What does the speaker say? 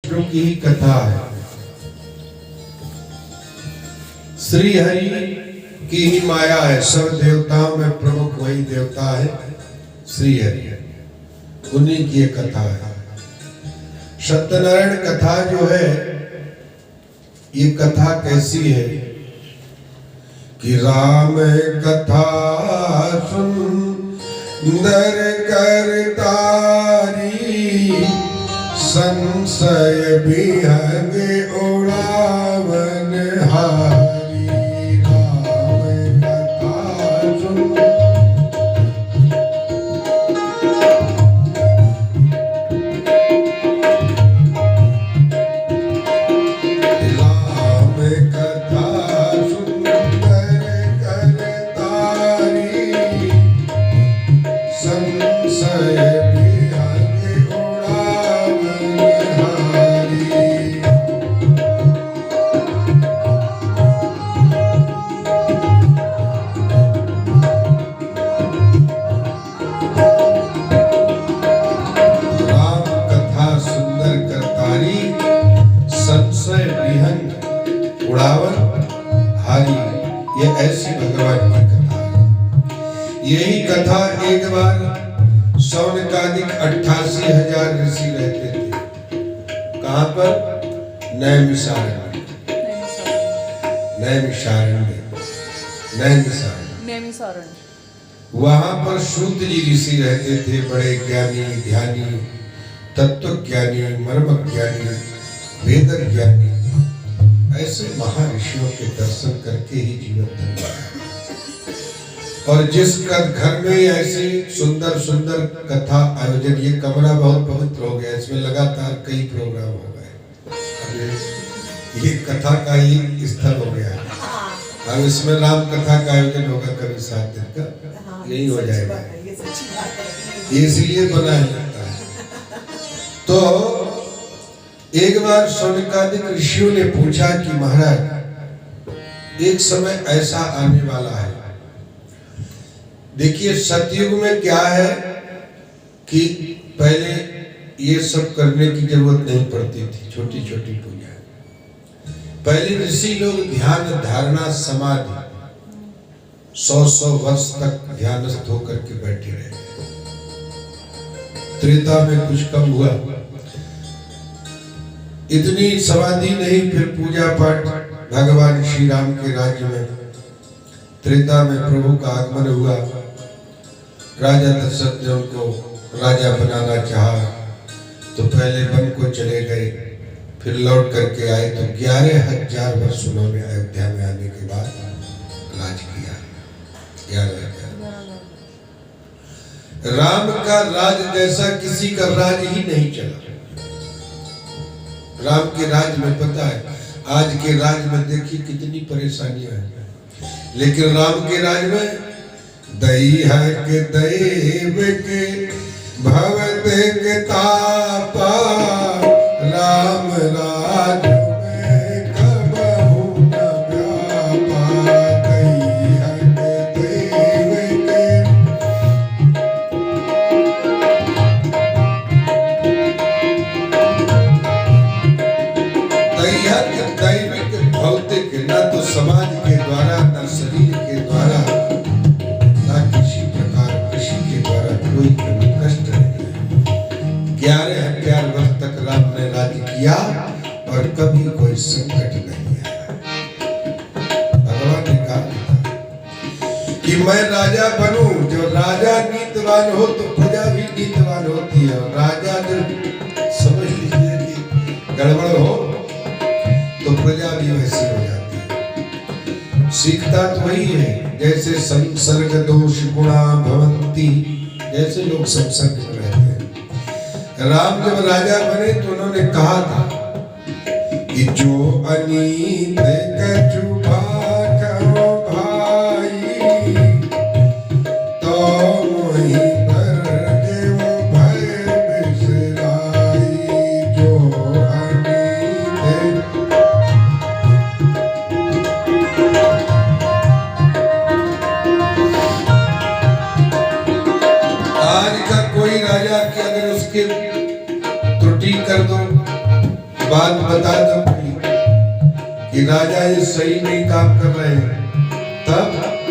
विष्णु की ही कथा है। श्री हरि की ही माया है। सब देवताओं में प्रमुख वही देवता है श्री हरि, उन्हीं की ये कथा है। सत्यनारायण कथा जो है, ये कथा कैसी है कि राम कथा सुंदर करतारी, संशय विहंग उड़ावन हारी। राम कथा सुन राम कथा सुंदर करतारी, संशय उड़ावन हारी, ये ऐसी भगवान की कथा है। यही कथा एक बार शौनकादिक 88,000 ऋषि रहते थे। कहाँ पर? नैमिषारण्य वहां पर सूत जी ऋषि रहते थे। बड़े ज्ञानी, ध्यानी, तत्व ज्ञानी, मर्म ज्ञानी, वेद ज्ञानी, ऐसे महर्षियों के दर्शन करके ही जीवन धन्य है। और जिस घर में ऐसी सुंदर सुंदर कथा आयोजन, ये कमरा बहुत पवित्र हो गया, इसमें लगातार कई प्रोग्राम हो गए। ये कथा का ही स्थल हो गया। अब इसमें राम कथा का आयोजन होगा कभी 7 दिन का, यही हो जाएगा। इसलिए बनाया जाता है। तो एक बार शौनकादिक ऋषियों ने पूछा कि महाराज, एक समय ऐसा आने वाला है। देखिए, सतयुग में क्या है कि पहले ये सब करने की जरूरत नहीं पड़ती थी, छोटी छोटी पूजा। पहले ऋषि लोग ध्यान, धारणा, समाधि 100 वर्ष तक ध्यानस्थ होकर के बैठे रहे। त्रेता में कुछ कम हुआ, इतनी समाधि नहीं। फिर पूजा पाठ भगवान श्री राम के राज्य में त्रेता में प्रभु का आगमन हुआ। राजा दशरथ ने उनको राजा बनाना चाहा, तो पहले वन को चले गए, फिर लौट करके आए। तो 11,000 वर्ष उन्होंने अयोध्या में आने के बाद राज किया। 11,000। राम का राज जैसा किसी का राज ही नहीं चला। राम के राज में पता है, आज के राज में देखिए कितनी परेशानियां हैं, लेकिन राम के राज में दई है के दैव के भवत के तापा, राम राज में कबहू न व्यापा। दई है के दैव के दैविक भौतिक, न तो समाज के द्वारा, न शरीर के द्वारा, न किसी प्रकार किसी के द्वारा कोई कष्ट नहीं है। 11,000 वर्ष तक राम ने राज्य किया और कभी कोई संकट नहीं आया। भगवान ने कहा कि मैं राजा बनूं, जो राजा नीतिवान हो तो प्रजा भी नीतिवान होती है। और राजा जब समझ लीजिए कि गड़बड़ हो तो प्रजा भी वैसी हो जाती है। सीखता तो वही है, जैसे संसर्ग दोष गुणा भवंती, जैसे लोग संसर्ग में रहते हैं। राम जब राजा बने तो उन्होंने कहा था कि जो अनीत कछु भाखो भाई, तो मोहि पर देव भय बिसराई। जो आज का कोई राजा की अगर उसके त्रुटि कर दो बात बता दो कि राजा ये सही नहीं काम कर रहे हैं, तब